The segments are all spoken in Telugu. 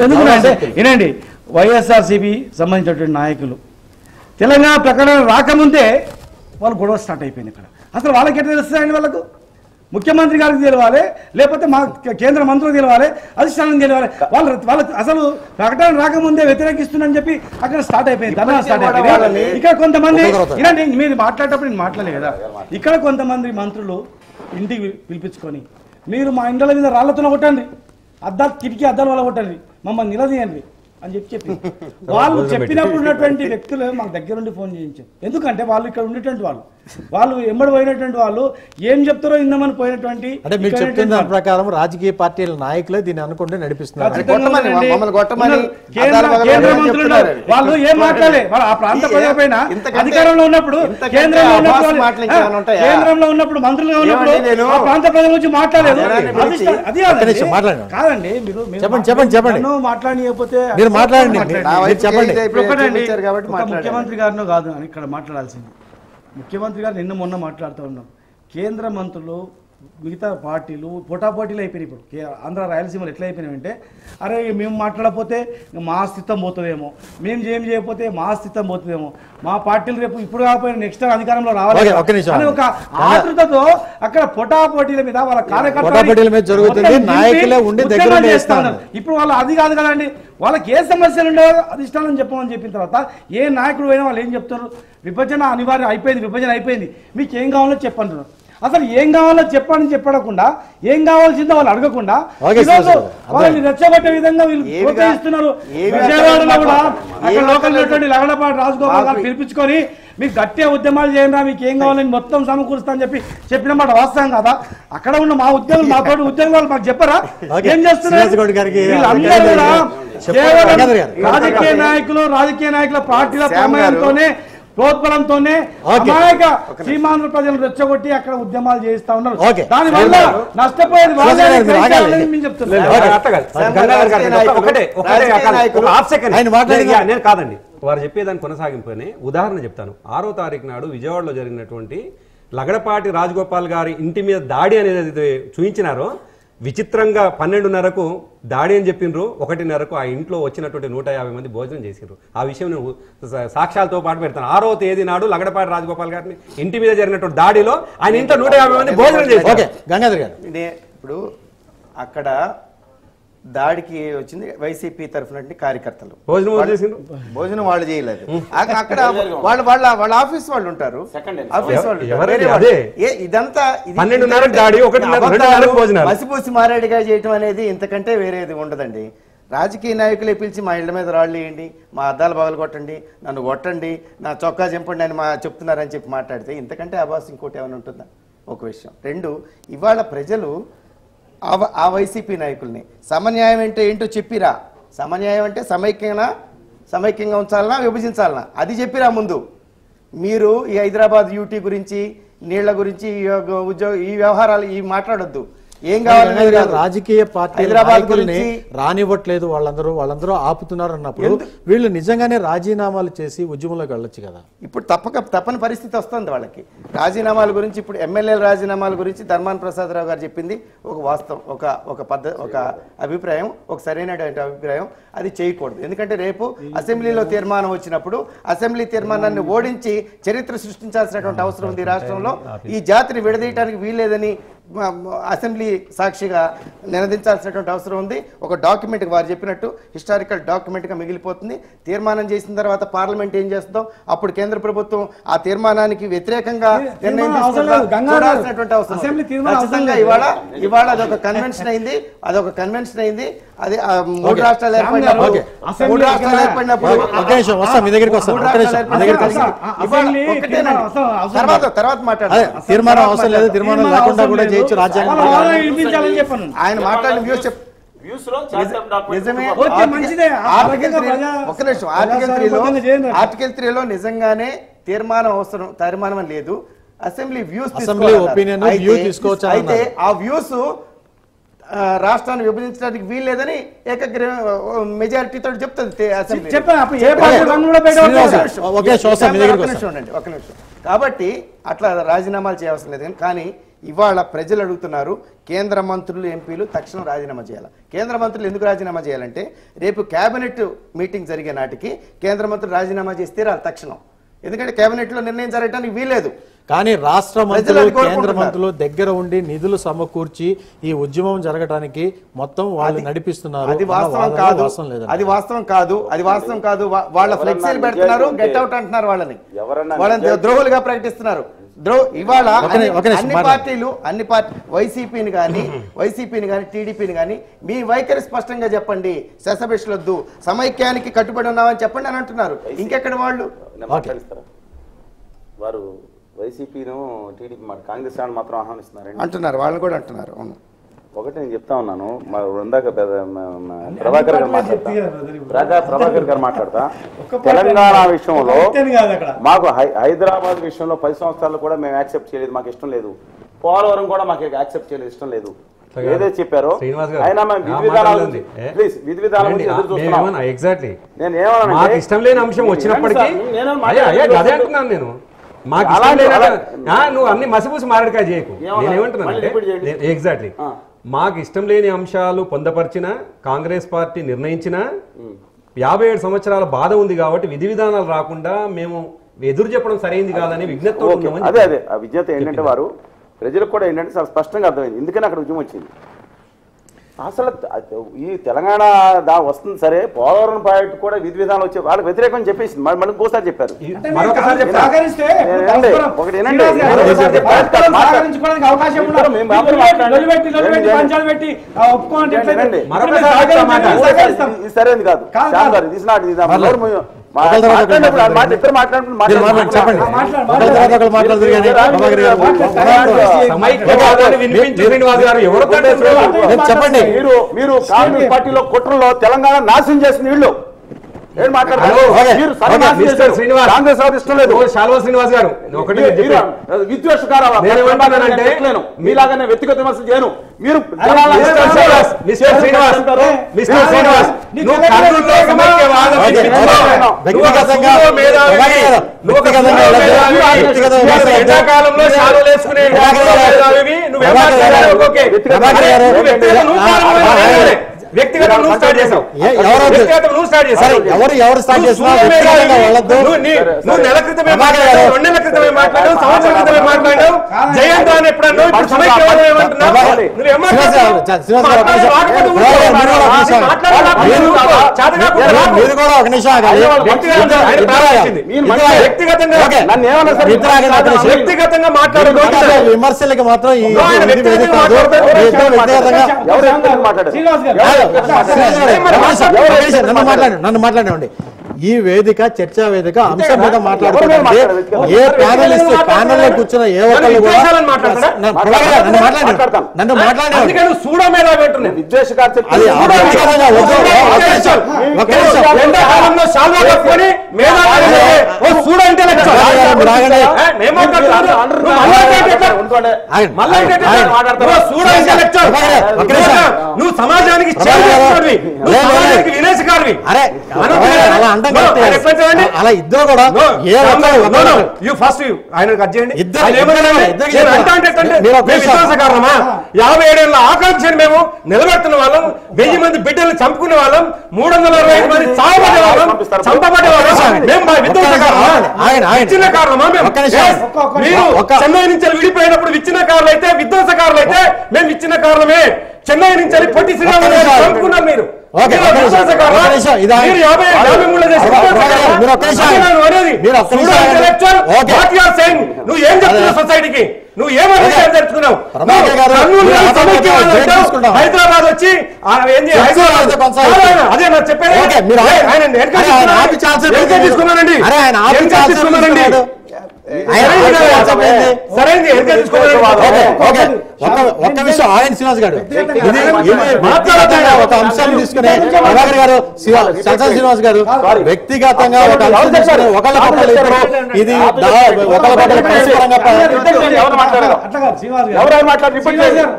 ఎందుకంటే వినండి, వైఎస్ఆర్సీపీ సంబంధించినటువంటి నాయకులు తెలంగాణ ప్రకటన రాకముందే వాళ్ళు గొడవ స్టార్ట్ అయిపోయింది. ఇక్కడ అసలు వాళ్ళకి ఎట్లా తెలుస్తాయండి? వాళ్ళకు ముఖ్యమంత్రి గారికి తెలవాలి, లేకపోతే మా కేంద్ర మంత్రులకు తెలవాలి, అధిష్టానం తెలవాలి. వాళ్ళకి అసలు ప్రకటన రాకముందే వ్యతిరేకిస్తుందని చెప్పి అక్కడ స్టార్ట్ అయిపోయింది, ధర్నా స్టార్ట్ అయిపోయింది. ఇక్కడ కొంతమంది ఇలాంటి మీరు మాట్లాడేటప్పుడు నేను మాట్లాడలేదు కదా, ఇక్కడ కొంతమంది మంత్రులు ఇంటికి పిలిపించుకొని మీరు మా ఇండ్ల మీద రాళ్లతో కొట్టండి, కిటికీ అద్దాల వల్ల కొట్టండి, మమ్మల్ని నిలదీయండి అని చెప్పి వాళ్ళు చెప్పినప్పుడు ఉన్నటువంటి వ్యక్తులు మాకు దగ్గర నుండి ఫోన్ చేయించారు. ఎందుకంటే వాళ్ళు ఇక్కడ ఉండేటువంటి వాళ్ళు ఎంబడి పోయినటువంటి వాళ్ళు ఏం చెప్తారో ఇందామని పోయినటువంటి అంటే మీరు చెప్తున్న దాని ప్రకారం రాజకీయ పార్టీల నాయకులే దీన్ని అనుకుంటే నడిపిస్తున్నారు. వాళ్ళు ఏం మాట్లాడలే, ఆ ప్రాంత ప్రజలపైన అధికారంలో ఉన్నప్పుడు కేంద్రంలో ఉన్నప్పుడు మంత్రులుగా ఉన్నప్పుడు ఆ ప్రాంత ప్రజల గురించి మాట్లాడలేదు. అది కాదండి, మీరు చెప్పండి మాట్లాడకపోతే మాట్లాడండి. ముఖ్యమంత్రి గారినో కాదు అని ఇక్కడ మాట్లాడాల్సింది. ముఖ్యమంత్రి గారు నిన్న మొన్న మాట్లాడుతూ ఉన్నాం, కేంద్ర మంత్రులు మిగతా పార్టీలు పోటాపోటీలు అయిపోయినాయి. ఇప్పుడు ఆంధ్ర రాయలసీమలు ఎట్లా అయిపోయినాయంటే, అరే మేము మాట్లాడకపోతే మా అస్తిత్వం పోతుందేమో, మేము ఏం చేయకపోతే మా అస్తిత్వం పోతుందేమో, మా పార్టీలు రేపు ఇప్పుడు కాకపోయినా నెక్స్ట్ అధికారంలో రావాలి అని ఒక ఆతృతతో అక్కడ పోటాపోటీల మీద వాళ్ళ కార్యకర్తలు చేస్తున్నారు. ఇప్పుడు వాళ్ళు అది కాదు కదండి, వాళ్ళకి ఏ సమస్యలు ఉండవు అధిష్టానం చెప్పమని చెప్పిన తర్వాత ఏ నాయకుడు అయినా వాళ్ళు ఏం చెప్తారు, విభజన అనివార్యం అయిపోయింది, విభజన అయిపోయింది, మీకు ఏం కావాలో చెప్పంటున్నారు. అసలు ఏం కావాలో చెప్పని చెప్పకుండా ఏం కావాల్సిందో వాళ్ళు అడగకుండా ఈరోజు వాళ్ళని రెచ్చగొట్టే విధంగా వీళ్ళు ప్రోత్సహిస్తున్నారు. విజయవాడలో కూడా అక్కడ లోకల్ ఉన్నటువంటి లగడపాటి రాజగోపాల్ గారు పిలిపించుకొని మీకు గట్టిగా ఉద్యమాలు చేయండి, మీకు ఏం కావాలని మొత్తం సమకూరుస్తా అని చెప్పిన మాట వాస్తవం కదా. అక్కడ ఉన్న మా ఉద్యోగులు మాతో ఉద్యోగాలు మాకు చెప్పరా ఏం చేస్తున్నారు? వీళ్ళందరూ కూడా కేవలం రాజకీయ నాయకుల పార్టీల ప్రమేయంతోనే ప్రోత్బలంతోనే అమాయక సీమాంధ్ర ప్రజలను రెచ్చగొట్టి అక్కడ ఉద్యమాలు చేయిస్తా ఉన్నారు. దానివల్ల నష్టపోయేది నేను కాదండి, వారు చెప్పేదాన్ని కొనసాగింపునే ఉదాహరణ చెప్తాను. 6వ తారీఖు నాడు విజయవాడలో జరిగినటువంటి లగడపాటి రాజగోపాల్ గారి ఇంటి మీద దాడి అనేది చూపించినారో, విచిత్రంగా 12:30కు దాడి అని చెప్పిండ్రు, 1:30కు ఆ ఇంట్లో వచ్చినటువంటి 150 మంది భోజనం చేసిండ్రు. ఆ విషయం నేను సాక్ష్యాలతో పాటు పెడతాను. 6వ తేదీ నాడు లగడపాటి రాజగోపాల్ గారిని ఇంటి మీద జరిగినటువంటి దాడిలో ఆయన ఇంట్లో 150 మంది భోజనం చేశారు. గంగాధర్ గారు, ఇప్పుడు అక్కడ దాడికి వచ్చింది వైసీపీ తరఫున కార్యకర్తలు, భోజనం వాళ్ళు చేయలేదు. అక్కడ వాళ్ళ ఆఫీస్ వాళ్ళు ఉంటారు, ఇదంతా మసిపూసి మారేడుగా చేయటం అనేది ఇంతకంటే వేరేది ఉండదండి. రాజకీయ నాయకులే పిలిచి మా ఇళ్ల మీద రాళ్ళు వేయండి, మా అద్దాలు పగలు కొట్టండి, నన్ను కొట్టండి, నా చొక్కా చెంపండి అని చెప్తున్నారని చెప్పి మాట్లాడితే ఇంతకంటే అబాస్ ఇంకోటి ఏమైనా ఉంటుందా? ఒక విషయం. 2, ఇవాళ ప్రజలు ఆ వైసీపీ నాయకుల్ని సమన్యాయం అంటే ఏంటో చెప్పిరా. సమన్యాయం అంటే సమైక్యంగా ఉంచాలనా విభజించాలనా అది చెప్పిరా ముందు. మీరు ఈ హైదరాబాద్ యూటీ గురించి, నీళ్ల గురించి, ఈ వ్యవహారాలు ఈ మాట్లాడొద్దు. ఏం కావాలి? రాజకీయ పార్టీ రానివ్వట్లేదు, వాళ్ళందరూ ఆపుతున్నారు అన్నప్పుడు వీళ్ళు నిజంగానే రాజీనామాలు చేసి ఉద్యమంలోకి వెళ్ళొచ్చు కదా. ఇప్పుడు తప్పని పరిస్థితి వస్తుంది వాళ్ళకి. రాజీనామాల గురించి ఇప్పుడు ఎమ్మెల్యేల రాజీనామాల గురించి ధర్మాన ప్రసాదరావు గారు చెప్పింది ఒక వాస్తవం, ఒక అభిప్రాయం, ఒక సరైనటువంటి అభిప్రాయం. అది చేయకూడదు. ఎందుకంటే రేపు అసెంబ్లీలో తీర్మానం వచ్చినప్పుడు అసెంబ్లీ తీర్మానాన్ని ఓడించి చరిత్ర సృష్టించాల్సినటువంటి అవసరం ఉంది రాష్ట్రంలో. ఈ జాతిని విడదీయడానికి వీల్లేదని అసెంబ్లీ సాక్షిగా నినదించాల్సినటువంటి అవసరం ఉంది. ఒక డాక్యుమెంట్ వారు చెప్పినట్టు హిస్టారికల్ డాక్యుమెంట్గా మిగిలిపోతుంది. తీర్మానం చేసిన తర్వాత పార్లమెంట్ ఏం చేస్తుందో అప్పుడు కేంద్ర ప్రభుత్వం ఆ తీర్మానానికి వ్యతిరేకంగా నిర్ణయం తీసుకోవాల్సినటువంటి అవసరం. ఇవాళ అదొక కన్వెన్షన్ అయింది. అది 3 రాష్ట్రాలు ఏర్పడినప్పుడు తర్వాత ఆయన మాట్లాడిన వ్యూస్ ఆర్టికల్ 3లో నిజంగానే తీర్మానం లేదు, అసెంబ్లీ వ్యూస్ తీసుకోవచ్చు. అయితే ఆ వ్యూస్ రాష్ట్రాన్ని విభజించడానికి వీల్లేదని మెజారిటీతో చెప్తుంది అసెంబ్లీ. ఒక నిమిషం. కాబట్టి అట్లా రాజీనామాలు చేయవలసిన లేదు. కానీ ఇవాళ ప్రజలు అడుగుతున్నారు కేంద్ర మంత్రులు ఎంపీలు తక్షణం రాజీనామా చేయాలి. కేంద్ర మంత్రులు ఎందుకు రాజీనామా చేయాలంటే రేపు కేబినెట్ మీటింగ్ జరిగే నాటికి కేంద్ర మంత్రులు రాజీనామా చేస్తే తక్షణం, ఎందుకంటే కేబినెట్ లో నిర్ణయం జరగడానికి వీలేదు. కానీ రాష్ట్ర మంత్రులు కేంద్ర మంత్రులు దగ్గర ఉండి నిధులు సమకూర్చి ఈ ఉద్యమం జరగడానికి మొత్తం వాళ్ళు నడిపిస్తున్నారు. అది వాస్తవం కాదు, అది వాస్తవం కాదు, అది వాస్తవం కాదు. వాళ్ళ ఫ్లెక్సీలు పెడుతున్నారు, గెట్ అవుట్ అంటున్నారు, వాళ్ళని ద్రోహులుగా ప్రకటిస్తున్నారు. ఇవాళ అన్ని పార్టీలు వైసీపీని కానీ టీడీపీని కానీ మీ వైఖరి స్పష్టంగా చెప్పండి, శశబిషలొద్దు, సమైక్యానికి కట్టుబడి ఉన్నామని చెప్పండి అని అంటున్నారు. ఇంకెక్కడ వాళ్ళు వారు వైసీపీను టీడీపీ కాంగ్రెస్ మాత్రం ఆహ్వానిస్తున్నారు అంటున్నారు, వాళ్ళని కూడా అంటున్నారు. అవును, ఒకటి నేను చెప్తా ఉన్నాను, ఇందాక ప్రభాకర్ గారు మాట్లాడతా తెలంగాణ విషయంలో మాకు హైదరాబాద్ విషయంలో 10 సంవత్సరాలు కూడా మేము యాక్సెప్ట్ చేయలేదు, మాకు ఇష్టం లేదు. పోలవరం కూడా మాకు యాక్సెప్ట్ చేయలేదు, ఇష్టం లేదు. ఏదైతే చెప్పారో అయినా విధి విధానం ఎదురు చూస్తున్నాం. ఎగ్జాక్ట్లీ నేను ఏమన్నా ఇష్టం లేని అంశం వచ్చినప్పటికీ అదే అంటున్నాను నేను. మాకు నువ్వు అన్ని మసిపూసి మారడికాయ చేయకు. నేనేమంటున్నానంటే ఎగ్జాక్ట్లీ మాకు ఇష్టం లేని అంశాలు పొందపరిచిన కాంగ్రెస్ పార్టీ నిర్ణయించిన 57 సంవత్సరాల బాధ ఉంది కాబట్టి విధి విధానాలు రాకుండా మేము ఎదురు చెప్పడం సరైంది కాదని విజ్ఞప్తి. అదే ఆ విజ్ఞత ఏంటంటే వారు ప్రజలకు కూడా ఏంటంటే చాలా స్పష్టంగా అర్థమైంది ఎందుకని అక్కడ ఉద్యమం వచ్చింది. అసలు ఈ తెలంగాణ వస్తుంది సరే, పోలవరం ప్రాజెక్టు కూడా విధి విధానాలు వచ్చే వాళ్ళకి వ్యతిరేకం చెప్పేసి మళ్ళీ ఇంకోసారి చెప్పారు. సరేది కాదు చెప్పండి. మీరు కాంగ్రెస్ పార్టీలో కుట్రలో తెలంగాణ నాశనం చేసిన వీళ్ళు ఏం మాట్లాడతారు? కాంగ్రెస్ ఇష్టం లేదు. శ్రీనివాస్ గారు విద్వేషకారాలు మీలాగానే వ్యక్తిగత విమర్శలు చేయను. మీరు వ్యక్తిగతం నువ్వు స్టార్ట్ చేసావు, ఎవరు స్టార్ట్ చేస్తున్నారు? నువ్వు నెల క్రితమే మాట్లాడావు, 2 నెలల క్రితమే మాట్లాడావు, సంవత్సరం క్రితమే మాట్లాడావు. జయంత్ అని ఎప్పుడన్నా ఇప్పుడు సమైక్యవాదం ఏమంటున్నావు? మీరు కూడా ఒక నిమిషం వ్యక్తిగతంగా మాట్లాడే విమర్శలకి మాత్రం నన్ను మాట్లాడండి. ఈ వేదిక చర్చా వేదిక అంశం మీద మాట్లాడుతుంటే ఏ ప్యానలిస్ట్ ప్యానల్ లో కూర్చున్న ఏ ఒక్కళ్ళు కూడా నన్ను నువ్వు సమాజానికి వినేశకారివి. అలా ఇద్దరు కూడా ఆయన కట్ చేయండి. 57 ఏళ్ల ఆకాంక్షను మేము నిలబెడుతున్న వాళ్ళం, 1000 మంది బిడ్డలు చంపుకునే వాళ్ళం, 365 మంది చావబడే వాళ్ళం, చంపబడే వాళ్ళం. మేము విచ్ఛిన్న కారణమా? మేము మీరు చెన్నై నుంచి విడిపోయినప్పుడు విచ్ఛిన్నకారులు అయితే, విధ్వంసకారులు అయితే మేము విచ్ఛిన్న కారణమే. చెన్నై నుంచి పొట్టి శ్రీరాములు చంపుకున్నారు మీరు. నువ్వు ఏం చెప్తున్నావు సొసైటీకి? నువ్వు ఏమని జరుపుకున్నావు? హైదరాబాద్ వచ్చి అదే నాకు చెప్పాను. తీసుకున్నానండి ఒక్క విషయం ఆయన శ్రీనివాస్ గారు ఒక అంశాన్ని తీసుకుని ప్రభాకర్ గారు శ్రీనివాస్ గారు వ్యక్తిగతంగా ఒక అంశం తీసుకుని ఒకళ్ళ పట్ల ఇద్దరు ఇది ఒకళ్ళ పట్ల పరస్పరంగా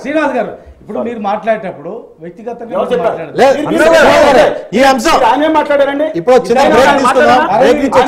శ్రీనివాస్ గారు ఇప్పుడు మీరు మాట్లాడేటప్పుడు వ్యక్తిగతంగా ఈ అంశం మాట్లాడారండి. ఇప్పుడు చిన్న బ్రేక్ తీసుకున్నాం. బ్రేక్ ఇచ్చి